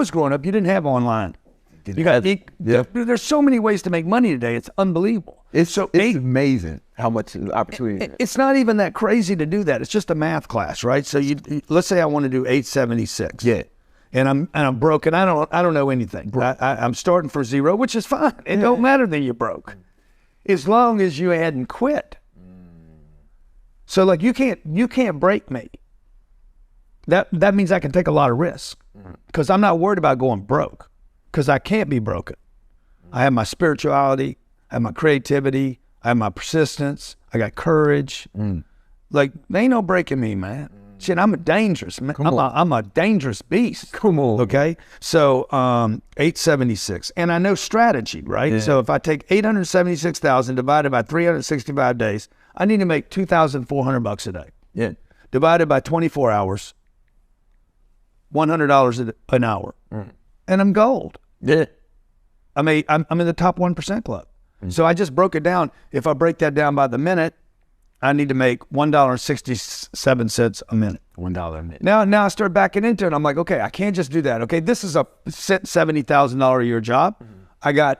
was growing up, you didn't have online. There's so many ways to make money today. It's unbelievable. It's amazing how much opportunity. It's not even that crazy to do that. It's just a math class, right? So let's say I want to do 876. Yeah. And I'm broke, and I don't know anything. I'm starting for zero, which is fine. It don't matter that you're broke, as long as you hadn't quit. So like you can't break me. That means I can take a lot of risk because I'm not worried about going broke because I can't be broken. I have my spirituality, I have my creativity, I have my persistence, I got courage. Like there ain't no breaking me, man. Shit, I'm a dangerous man. I'm a dangerous beast. Come on. Okay. So 876. And I know strategy, right? Yeah. So if I take 876,000 divided by 365 days, I need to make $2,400 a day. Yeah. Divided by 24 hours, $100 an hour. And I'm gold. Yeah. I'm in the top 1% club. So I just broke it down. If I break that down by the minute, I need to make $1.67 a minute. $1 a minute. Now I start backing into it. I'm like, okay, I can't just do that. Okay, this is a $70,000 a year job. I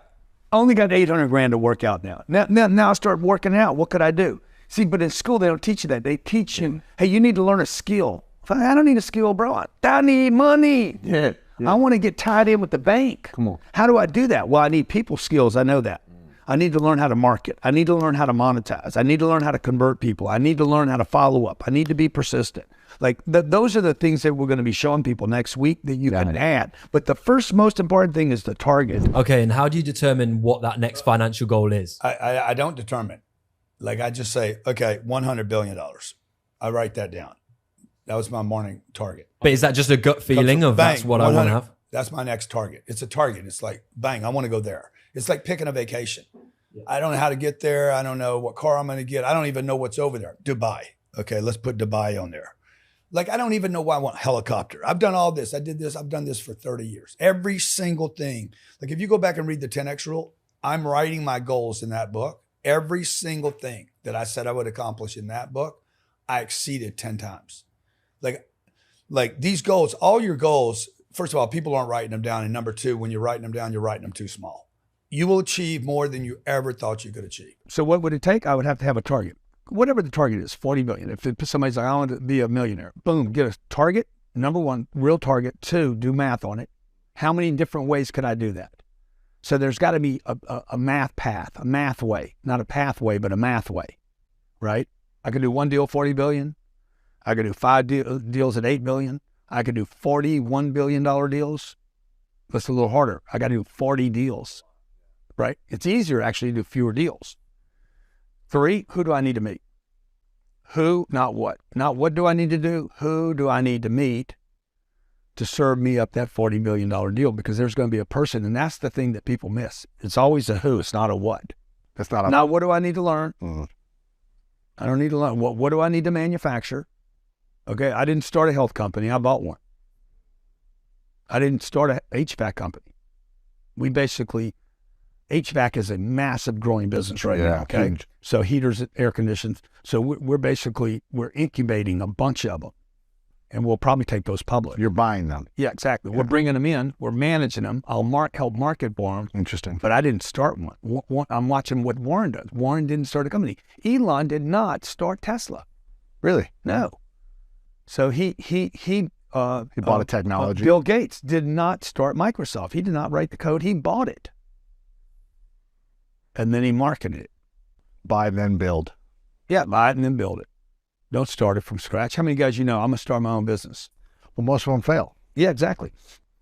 only got 800 grand to work out now. Now I start working out. What could I do? See, but in school they don't teach you that. They teach you, hey, you need to learn a skill. I don't need a skill, bro. I need money. Yeah. I want to get tied in with the bank. Come on. How do I do that? Well, I need people skills. I know that. I need to learn how to market. I need to learn how to monetize. I need to learn how to convert people. I need to learn how to follow up. I need to be persistent. Like those are the things that we're going to be showing people next week that you can add. But the first most important thing is the target. Okay, and how do you determine what that next financial goal is? I don't determine. Like I just say, okay, $100 billion. I write that down. That was my morning target. But is that just a gut feeling of bang, that's what I want to have? That's my next target. It's a target. It's like, bang, I want to go there. It's like picking a vacation. I don't know how to get there. I don't know what car I'm going to get. I don't even know what's over there. Dubai. Okay, let's put Dubai on there. Like, I don't even know why I want a helicopter. I've done all this. I did this. I've done this for 30 years. Every single thing. Like, if you go back and read the 10X rule, I'm writing my goals in that book. Every single thing that I said I would accomplish in that book, I exceeded 10 times. Like these goals, all your goals, first of all, people aren't writing them down. And number two, when you're writing them down, you're writing them too small. You will achieve more than you ever thought you could achieve. So what would it take? I would have to have a target. Whatever the target is, 40 million. If somebody's like, I want to be a millionaire, boom, get a target. Number one, real target. Two, do math on it. How many different ways could I do that? So there's got to be a math path, a math way, not a pathway, but a math way, right? I could do one deal, 40 billion. I could do 5 deals at 8 billion. I could do 40 $1 billion deals. That's a little harder. I got to do 40 deals, right? It's easier actually to do fewer deals. 3, who do I need to meet? Who, not what. Not what do I need to do? Who do I need to meet to serve me up that $40 billion deal? Because there's going to be a person, and that's the thing that people miss. It's always a who, it's not a what. That's not a... Now, what do I need to learn? I don't need to learn. What do I need to manufacture? Okay, I didn't start a health company. I bought one. I didn't start a HVAC company. We basically, HVAC is a massive growing business right now, okay? Huge. So heaters, air conditions. So we're incubating a bunch of them. And we'll probably take those public. You're buying them. Yeah, exactly. Yeah. We're bringing them in. We're managing them. I'll help market for them. Interesting. But I didn't start one. I'm watching what Warren does. Warren didn't start a company. Elon did not start Tesla. Really? No. So he bought a technology. Bill Gates did not start Microsoft. He did not write the code. He bought it. And then he marketed it. Buy, then build. Yeah, buy it and then build it. Don't start it from scratch. How many guys you know, I'm going to start my own business? Well, most of them fail. Yeah, exactly.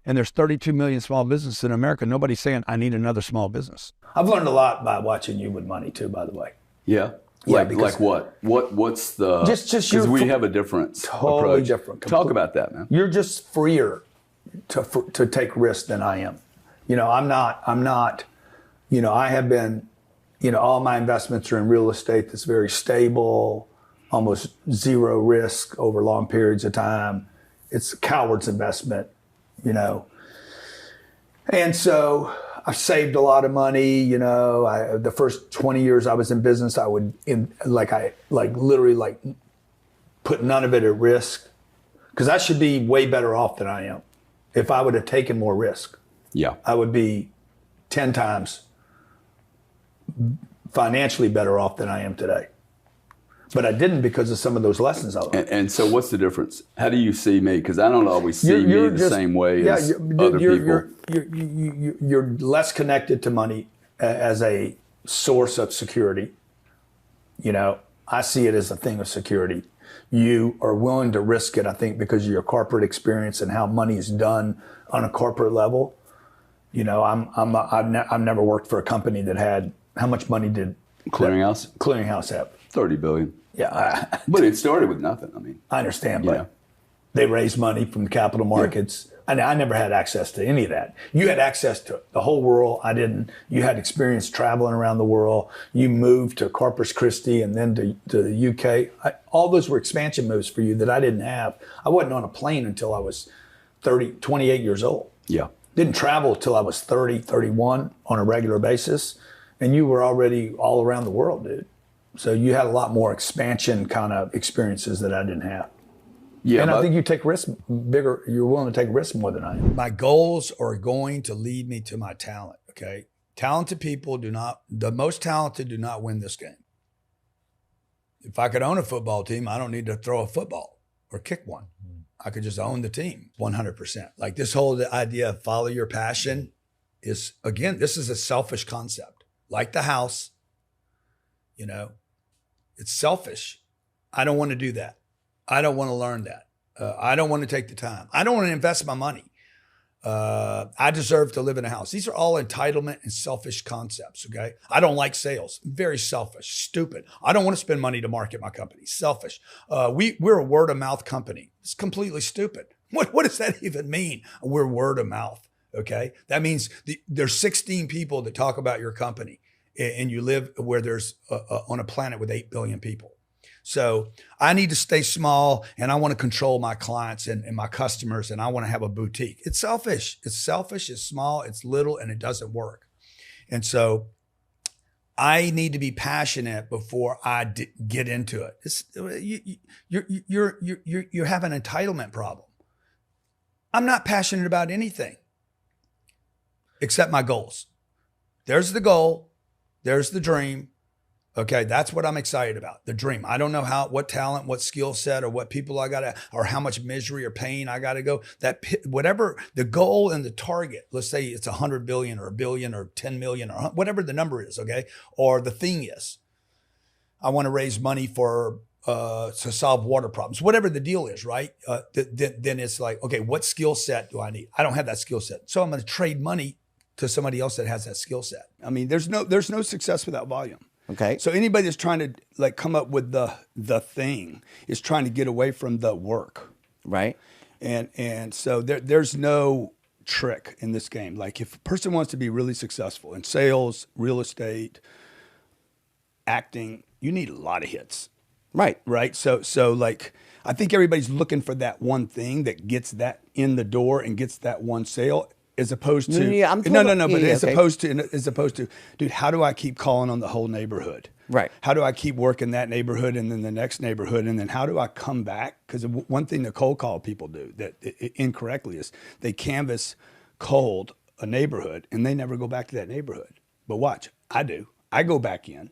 And there's 32 million small businesses in America. Nobody's saying, I need another small business. I've learned a lot by watching you with money too, by the way. Yeah? Like what? What's the... Just because we have a different totally approach. Different. Talk about that, man. You're just freer to take risks than I am. I'm not, I have been, all my investments are in real estate that's very stable, almost zero risk over long periods of time. It's a coward's investment, And so I saved a lot of money, the first 20 years I was in business, I would literally put none of it at risk because I should be way better off than I am. if I would have taken more risk. Yeah. I would be 10 times financially better off than I am today. But I didn't because of some of those lessons I learned. And so what's the difference? How do you see me? Because I don't always see me the same way as other people. You're less connected to money as a source of security. You know, I see it as a thing of security. You are willing to risk it, I think, because of your corporate experience and how money is done on a corporate level. You know, I've never worked for a company that had, how much money did Clearinghouse have? 30 billion. Yeah. But it started with nothing. I mean, I understand, but they raised money from the capital markets. And I never had access to any of that. You had access to the whole world. I didn't. You had experience traveling around the world. You moved to Corpus Christi and then to the UK. All those were expansion moves for you that I didn't have. I wasn't on a plane until I was 28 years old. Yeah. Didn't travel till I was 30, 31 on a regular basis. And you were already all around the world, dude. So you had a lot more expansion kind of experiences that I didn't have. Yeah, and I think you take risks bigger. You're willing to take risks more than I am. My goals are going to lead me to my talent. Okay. Talented people the most talented do not win this game. If I could own a football team, I don't need to throw a football or kick one. I could just own the team 100%. Like this whole idea of follow your passion is, again, this is a selfish concept. Like the house, you know, it's selfish. I don't want to do that. I don't want to learn that. I don't want to take the time. I don't want to invest my money. I deserve to live in a house. These are all entitlement and selfish concepts, okay? I don't like sales. Very selfish, stupid. I don't want to spend money to market my company. Selfish. We're a word of mouth company. It's completely stupid. What does that even mean? We're word of mouth, okay? That means there's 16 people that talk about your company, and you live where there's on a planet with 8 billion people. So I need to stay small, and I want to control my clients and my customers, and I want to have a boutique. It's selfish. It's selfish. It's small. It's little, and it doesn't work. And so I need to be passionate before I get into it. You have an entitlement problem. I'm not passionate about anything except my goals. There's the goal. There's the dream. Okay, that's what I'm excited about, the dream. I don't know what talent, what skill set, or what people I got or how much misery or pain I got to go. Whatever the goal and the target, let's say it's 100 billion or $1 billion or 10 million or whatever the number is, okay? Or the thing is, I want to raise money to solve water problems, whatever the deal is, right? Then it's like, okay, what skill set do I need? I don't have that skill set. So I'm going to trade money to somebody else that has that skill set. I mean, there's no success without volume. Okay. So anybody that's trying to like come up with the thing is trying to get away from the work. Right. And so there's no trick in this game. Like if a person wants to be really successful in sales, real estate, acting, you need a lot of hits. Right. Right. So like I think everybody's looking for that one thing that gets that in the door and gets that one sale. As opposed to as opposed to, dude, how do I keep calling on the whole neighborhood? Right. How do I keep working that neighborhood and then the next neighborhood, and then how do I come back? Because one thing the cold call people do that incorrectly is they canvas cold a neighborhood and they never go back to that neighborhood. But watch, I do. I go back in.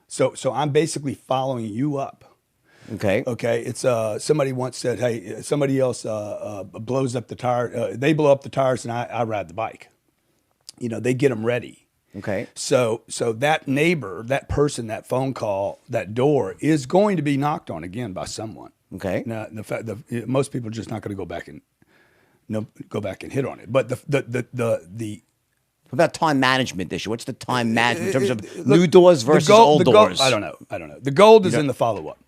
So I'm basically following you up. Okay. It's somebody once said, hey, somebody else blows up the tire. They blow up the tires and I ride the bike. You know, they get them ready. Okay. So that neighbor, that person, that phone call, that door is going to be knocked on again by someone. Okay. Now, most people are just not going to go back and hit on it. But the What about time management issue? What's the time management in terms of new doors versus old doors? I don't know. The gold is in the follow-up.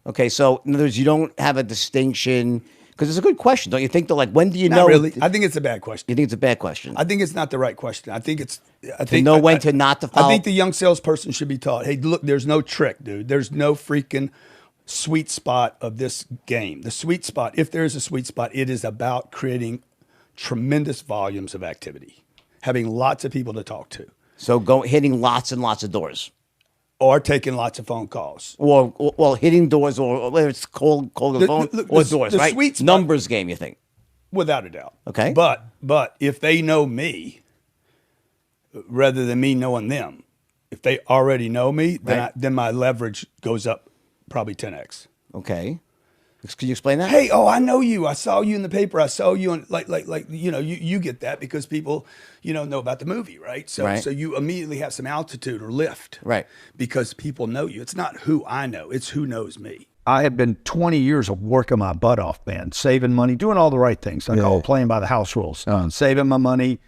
Okay, so in other words, you don't have a distinction, because it's a good question, don't you think? That like, when do you know? Not really. I think it's a bad question. You think it's a bad question? I think it's not the right question. I think when to not to follow. I think the young salesperson should be taught, hey, look, there's no trick, dude. There's no freaking sweet spot of this game. The sweet spot, if there is a sweet spot, it is about creating tremendous volumes of activity, having lots of people to talk to. So hitting lots and lots of doors. Or taking lots of phone calls. Or hitting doors, or whether it's cold the phone, or doors, right? Sweet spot, numbers game, you think? Without a doubt. Okay. But if they know me, rather than me knowing them, if they already know me, then my leverage goes up probably 10x. Okay. Can you explain that? Hey, I know you. I saw you in the paper. I saw you on you get that because people, know about the movie, right? So you immediately have some altitude or lift. Right. Because people know you. It's not who I know, it's who knows me. I had been 20 years of working my butt off, man, saving money, doing all the right things. I call it playing by the house rules. Saving my money,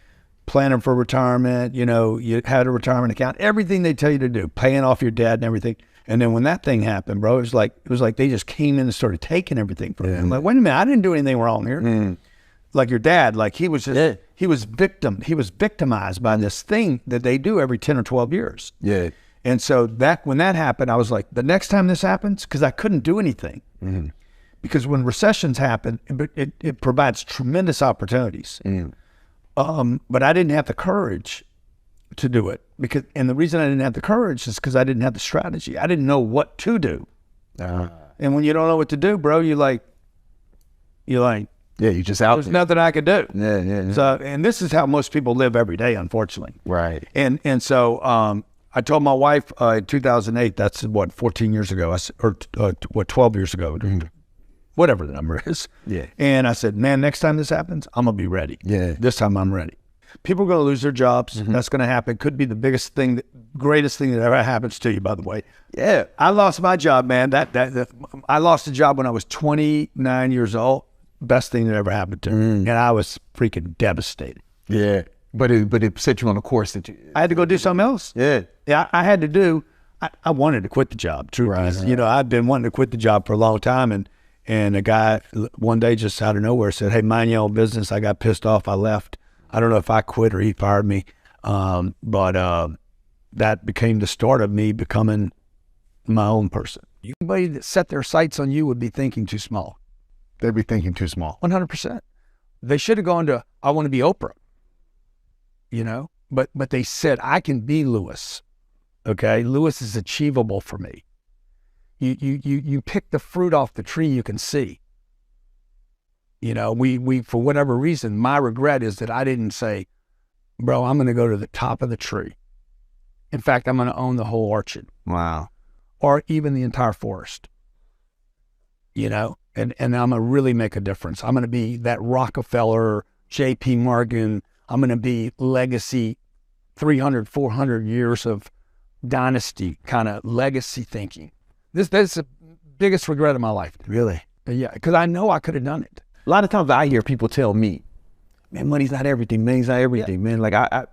planning for retirement, you had a retirement account, everything they tell you to do, paying off your debt and everything. And then when that thing happened, bro, it was like they just came in and started taking everything from me. I'm like, wait a minute, I didn't do anything wrong here. Like your dad, like he was victimized by this thing that they do every 10 or 12 years. Yeah. And so when that happened, I was like, the next time this happens, because I couldn't do anything. Because when recessions happen, it provides tremendous opportunities. But I didn't have the courage to do it. And the reason I didn't have the courage is because I didn't have the strategy. I didn't know what to do. And when you don't know what to do, bro, you're like, yeah, you just out there's there. nothing I could do. Yeah. So, and this is how most people live every day, unfortunately. Right. And so I told my wife in 2008, that's 14 years ago, 12 years ago, whatever the number is. Yeah. And I said, man, next time this happens, I'm going to be ready. Yeah. This time I'm ready. People are going to lose their jobs. That's going to happen. Could be the greatest thing that ever happens to you, by the way. Yeah. I lost my job, man. I lost a job when I was 29 years old. Best thing that ever happened to me. And I was freaking devastated. Yeah. But it set you on a course that you... I had to go do something else. Yeah. Yeah, I had to do... I wanted to quit the job, true. Right. I've been wanting to quit the job for a long time, and a guy one day just out of nowhere said, hey, mind your own business. I got pissed off. I left. I don't know if I quit or he fired me, but that became the start of me becoming my own person. Anybody that set their sights on you would be thinking too small. They'd be thinking too small. 100%. They should have gone to, I want to be Oprah, but they said, I can be Lewis. Okay. Lewis is achievable for me. You pick the fruit off the tree you can see. We for whatever reason, my regret is that I didn't say, bro, I'm going to go to the top of the tree. In fact, I'm going to own the whole orchard. Wow. Or even the entire forest. And I'm going to really make a difference. I'm going to be that Rockefeller, J.P. Morgan. I'm going to be legacy, 300, 400 years of dynasty kind of legacy thinking. That's the biggest regret of my life. Really? Yeah, because I know I could have done it. A lot of times I hear people tell me, man, money's not everything. Money's not everything, man. Like I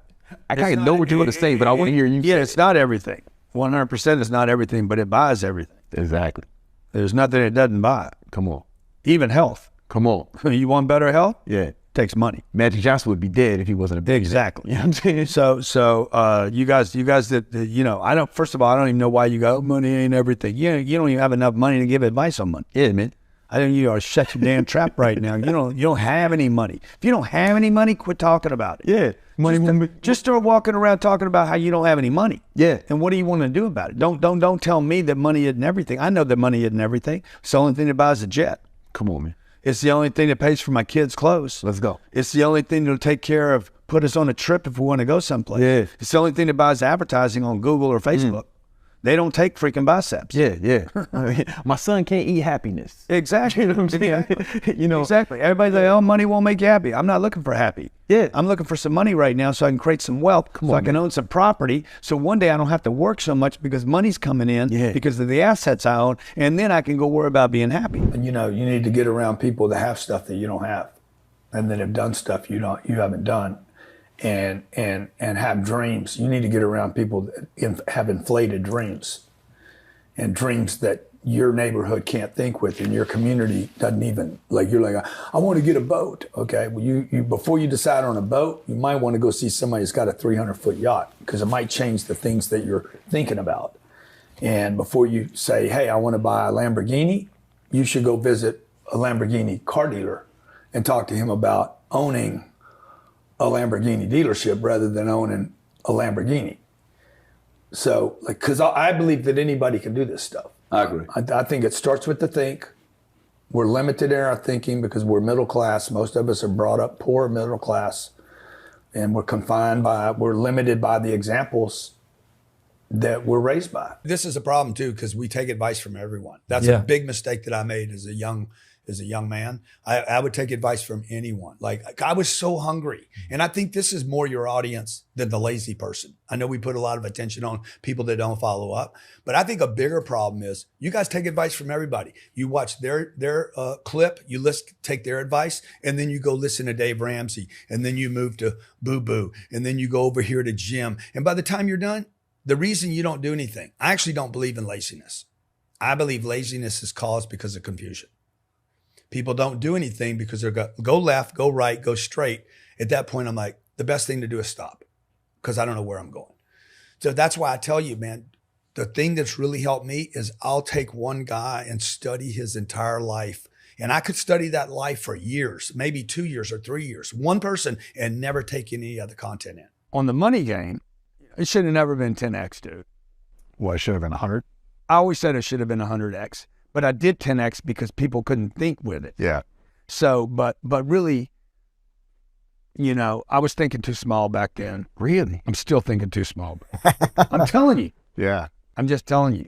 kind of know what you're going to say, but I want to hear you say it's not everything. 100% is not everything, but it buys everything. Exactly. There's nothing it doesn't buy. Come on. Even health. Come on. You want better health? Yeah. Takes money. Magic Johnson would be dead if he wasn't a big. Exactly. You know what I'm saying? So you guys that I don't. First of all, I don't even know why you go, money ain't everything. You don't even have enough money to give advice on money. Yeah, man. I think you are shut your damn trap right now. You don't have any money. If you don't have any money, quit talking about it. Yeah. Money. Just start walking around talking about how you don't have any money. Yeah. And what do you want to do about it? Don't tell me that money isn't everything. I know that money isn't everything. It's the only thing that buys a jet. Come on, man. It's the only thing that pays for my kids' clothes. Let's go. It's the only thing that'll take care of, put us on a trip if we want to go someplace. Yeah. It's the only thing that buys advertising on Google or Facebook. They don't take freaking biceps. Yeah. My son can't eat happiness. Exactly. You know what I'm saying? Exactly. Everybody's like, oh, money won't make you happy. I'm not looking for happy. Yeah. I'm looking for some money right now so I can create some wealth, I can own some property. So one day I don't have to work so much because money's coming in because of the assets I own. And then I can go worry about being happy. And you need to get around people that have stuff that you don't have and that have done stuff you haven't done. And have dreams. You need to get around people that have inflated dreams and dreams that your neighborhood can't think with and your community doesn't even, like you're like, I want to get a boat. Okay, well you before you decide on a boat, you might want to go see somebody who's got a 300-foot yacht because it might change the things that you're thinking about. And before you say, hey, I want to buy a Lamborghini, you should go visit a Lamborghini car dealer and talk to him about owning a Lamborghini dealership rather than owning a Lamborghini. So, because I believe that anybody can do this stuff. I agree. I think it starts with the think, We're limited in our thinking because we're middle class. Most of us are brought up poor middle class, and we're limited by the examples that we're raised by. This is a problem too, because we take advice from everyone. That's a big mistake that I made as a young man. I would take advice from anyone. Like, I was so hungry. And I think this is more your audience than the lazy person. I know we put a lot of attention on people that don't follow up, but I think a bigger problem is you guys take advice from everybody. You watch their clip, you take their advice, and then you go listen to Dave Ramsey, and then you move to Boo Boo, and then you go over here to Jim. And by the time you're done, the reason you don't do anything, I actually don't believe in laziness. I believe laziness is caused because of confusion. People don't do anything because they're go left, go right, go straight. At that point, I'm like, the best thing to do is stop because I don't know where I'm going. So that's why I tell you, man, the thing that's really helped me is I'll take one guy and study his entire life. And I could study that life for years, maybe 2 years or 3 years, one person, and never take any other content in. On the money game, it should have never been 10X, dude. What, it should have been 100? I always said it should have been 100X, but I did 10X because people couldn't think with it. Yeah. So, but really, you know, I was thinking too small back then. Really? I'm still thinking too small. I'm telling you. Yeah. I'm just telling you.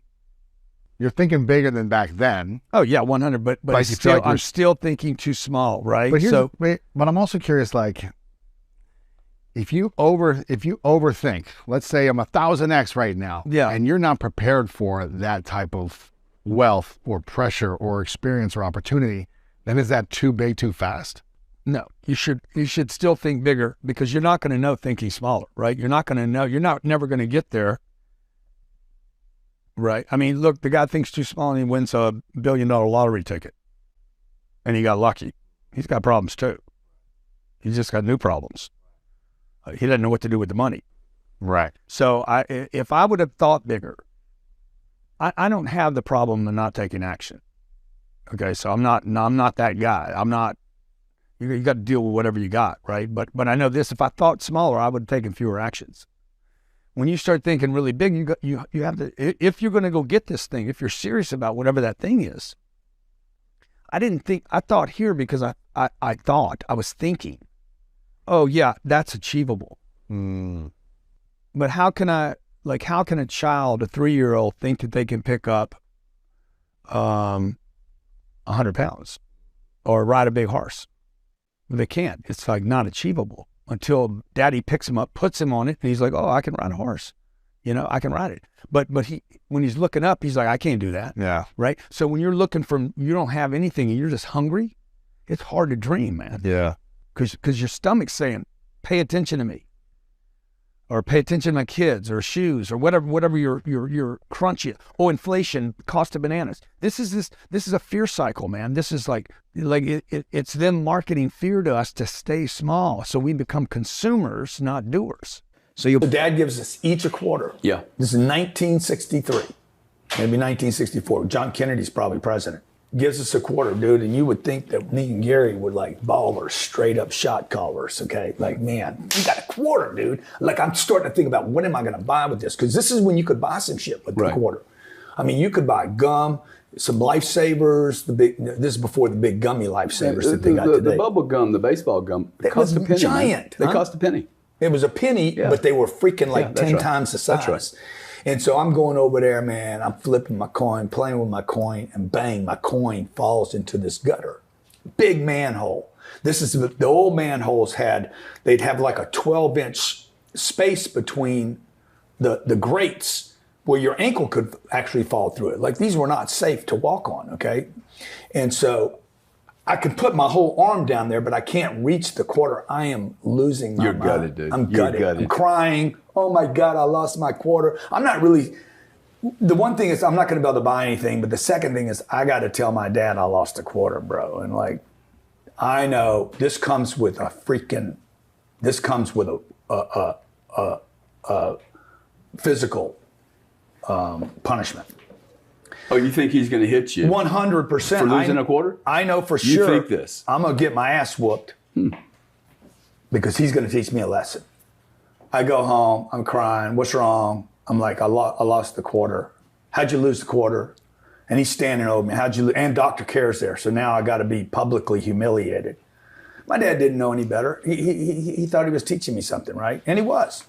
You're thinking bigger than back then. Oh yeah, 100. But Like you feel like I'm still thinking too small, right? But but I'm also curious, like, if you overthink, let's say I'm 1,000X right now, and you're not prepared for that type of wealth or pressure or experience or opportunity, then is that too big, too fast? No, you should still think bigger because you're not going to know thinking smaller, right? You're not going to know. You're never going to get there, right? I mean, look, the guy thinks too small and he wins $1 billion lottery ticket, and he got lucky. He's got problems too. He's just got new problems. He doesn't know what to do with the money. Right. So if I would have thought bigger, I don't have the problem of not taking action. Okay, so I'm not that guy. I'm not. You got to deal with whatever you got, right? But I know this: if I thought smaller, I would have taken fewer actions. When you start thinking really big, you have to. If you're going to go get this thing, if you're serious about whatever that thing is, I thought here because I was thinking, oh yeah, that's achievable. But how can a child, a 3-year-old, think that they can pick up 100 pounds or ride a big horse? They can't. It's like not achievable until daddy picks him up, puts him on it, and he's like, oh, I can ride a horse. You know, I can ride it. But when he's looking up, he's like, I can't do that. Yeah. Right? So when you're looking you don't have anything and you're just hungry, it's hard to dream, man. Yeah. Because your stomach's saying, pay attention to me. Or pay attention to my kids or shoes or whatever your crunch is. Oh, inflation, cost of bananas. This is a fear cycle, man. This is like it's them marketing fear to us to stay small, so we become consumers, not doers. So your dad gives us each a quarter. Yeah. This is 1963, maybe 1964. John Kennedy's probably president. Gives us a quarter, dude, and you would think that me and Gary would like ballers, straight up shot callers, okay? Like, man, we got a quarter, dude. Like, I'm starting to think about what am I gonna buy with this? Because this is when you could buy some shit with the quarter. I mean, you could buy gum, some lifesavers. This is before the big gummy lifesavers that they got today. The bubble gum, the baseball gum, it cost a penny. Giant. They cost a penny. It was a penny, but they were freaking like 10 times the size. That's right. And so I'm going over there, man. I'm flipping my coin, playing with my coin, and bang, my coin falls into this gutter. Big manhole. This is the old manholes they'd have like a 12-inch space between the grates where your ankle could actually fall through it. Like, these were not safe to walk on, okay? And so I can put my whole arm down there, but I can't reach the quarter. I am losing my mind. You're gutted, dude. I'm gutted. I'm crying. Oh my God, I lost my quarter. I'm not really, the one thing is I'm not going to be able to buy anything, but the second thing is I got to tell my dad I lost a quarter, bro. And like, I know this comes with a physical punishment. Oh, you think he's going to hit you? 100%. For losing a quarter? I know for sure. You think this? I'm going to get my ass whooped because he's going to teach me a lesson. I go home. I'm crying. What's wrong? I'm like, I lost the quarter. How'd you lose the quarter? And he's standing over me. And Dr. Care's there. So now I got to be publicly humiliated. My dad didn't know any better. He thought he was teaching me something, right? And he was.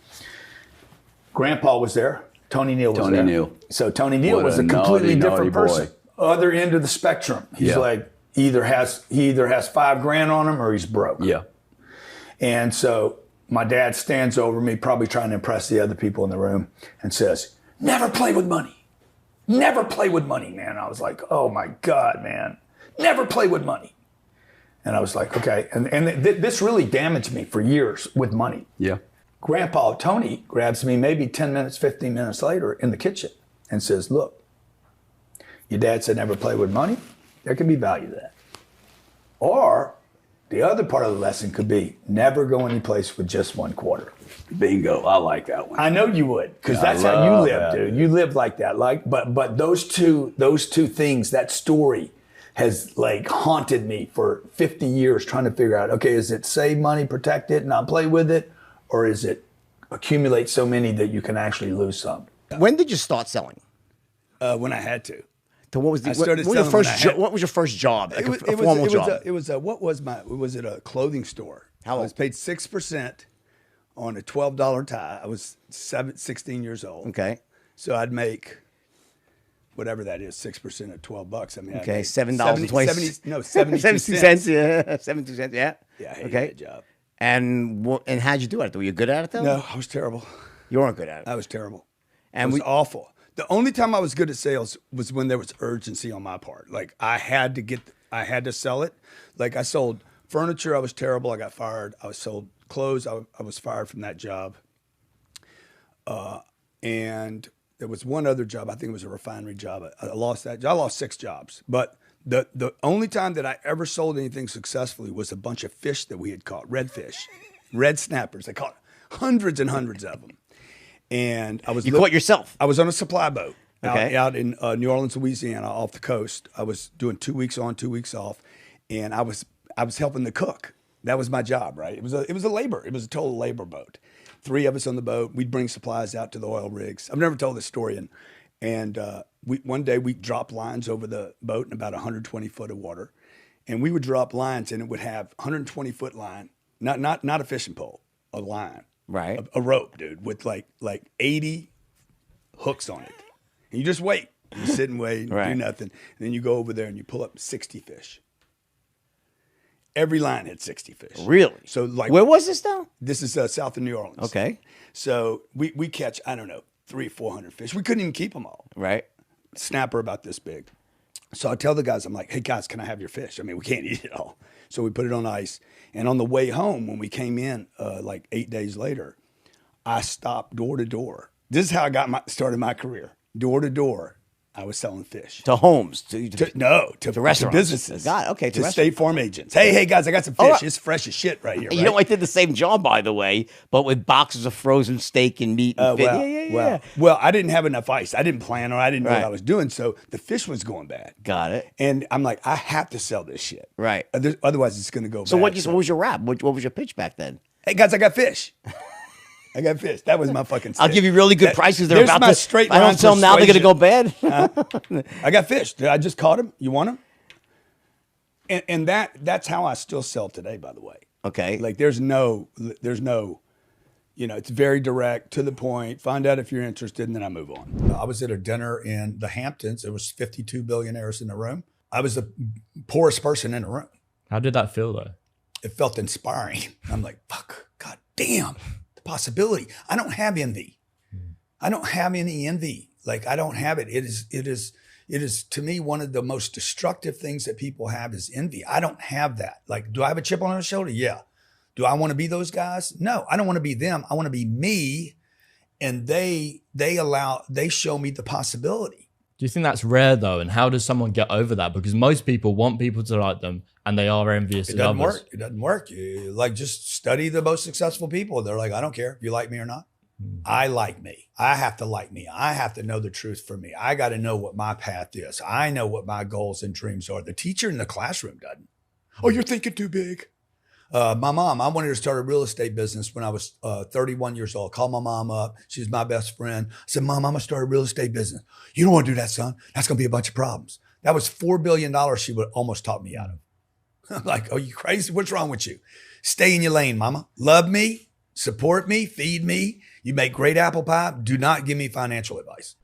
Grandpa was there. Tony Neal was there. Tony Neal. So Tony Neal was a completely different person. Boy. Other end of the spectrum. He's like, he either has $5,000 on him or he's broke. Yeah. And so my dad stands over me, probably trying to impress the other people in the room, and says, never play with money. Never play with money, man. I was like, oh my God, man. Never play with money. And I was like, okay. And this really damaged me for years with money. Yeah. Grandpa Tony grabs me maybe 10 minutes, 15 minutes later in the kitchen and says, look, your dad said never play with money. There can be value to that. Or the other part of the lesson could be never go any place with just one quarter. Bingo. I like that one. I know you would, because that's how you live, dude. You live like that. But those two things, that story has like haunted me for 50 years trying to figure out, okay, is it save money, protect it, not play with it? Or is it accumulate so many that you can actually lose some? When did you start selling? When I had to. So what was what was your first job? Like a formal job? Was it a clothing store? How old? I was paid 6% on a $12 tie. I was 16 years old. Okay. So I'd make whatever that is, 6% of $12. I mean, okay, $7.20. No, 72 cents. Yeah, 72 cents. Yeah. Yeah. I hated okay. that job. And how'd you do it? Were you good at it though? No, I was terrible. You weren't good at it. I was terrible. And it was awful. The only time I was good at sales was when there was urgency on my part. Like I had to sell it. Like I sold furniture. I was terrible. I got fired. I sold clothes. I was fired from that job. And there was one other job. I think it was a refinery job. I lost that job. I lost 6 jobs. But the only time that I ever sold anything successfully was a bunch of fish that we had caught, redfish, red snappers. I caught hundreds and hundreds of them. And I was caught yourself. I was on a supply boat out in New Orleans, Louisiana, off the coast. I was doing 2 weeks on, 2 weeks off, and I was helping the cook. That was my job, right? It was a total labor boat. 3 of us on the boat. We'd bring supplies out to the oil rigs. I've never told this story, and one day we dropped lines over the boat in about 120 foot of water, and we would drop lines, and it would have 120-foot line, not a fishing pole, a line. Right. A rope, dude, with like 80 hooks on it. And you just wait. You sit and wait and do nothing. And then you go over there and you pull up 60 fish. Every line had 60 fish. Really? So like, where was this now? This is south of New Orleans. Okay. So we catch, I don't know, 300 or 400 fish. We couldn't even keep them all. Right. Snapper about this big. So I tell the guys, I'm like, hey guys, can I have your fish? I mean, we can't eat it all. So we put it on ice. And on the way home, when we came in like 8 days later, I stopped door to door. This is how I started my career. Door to door, I was selling fish. To homes? To restaurants. To businesses. To State Farm agents. Hey guys, I got some fish. It's fresh as shit right here. You know, I did the same job, by the way, but with boxes of frozen steak and meat and fish. Well, I didn't have enough ice. I didn't plan, or I didn't know what I was doing, so the fish was going bad. Got it. And I'm like, I have to sell this shit. Right. Otherwise, it's going to go bad. So what was your rap? What was your pitch back then? Hey guys, I got fish. I got fish. That was my fucking stick. I'll give you really good prices. They're There's about my to. straight If I don't sell them now, they're going to go bad. I got fish. I just caught them. You want them? And that's how I still sell today, by the way. Okay. Like there's no, it's very direct, to the point. Find out if you're interested, and then I move on. I was at a dinner in the Hamptons. There was 52 billionaires in the room. I was the poorest person in the room. How did that feel though? It felt inspiring. I'm like, fuck, God damn. Possibility. I don't have envy. I don't have any envy. Like I don't have it. It is to me one of the most destructive things that people have is envy. I don't have that. Like, do I have a chip on my shoulder? Yeah. Do I want to be those guys? No, I don't want to be them. I want to be me. And they show me the possibility. Do you think that's rare though? And how does someone get over that? Because most people want people to like them and they are envious of others. It doesn't work. You like just study the most successful people. They're like, I don't care if you like me or not. I like me. I have to like me. I have to know the truth for me. I got to know what my path is. I know what my goals and dreams are. The teacher in the classroom doesn't. Oh, you're thinking too big. My mom, I wanted to start a real estate business when I was 31 years old. Called my mom up. She's my best friend. I said, Mom, I'm going to start a real estate business. You don't want to do that, son. That's going to be a bunch of problems. That was $4 billion she would almost talk me out of. I'm like, are you crazy? What's wrong with you? Stay in your lane, mama. Love me, support me, feed me. You make great apple pie. Do not give me financial advice.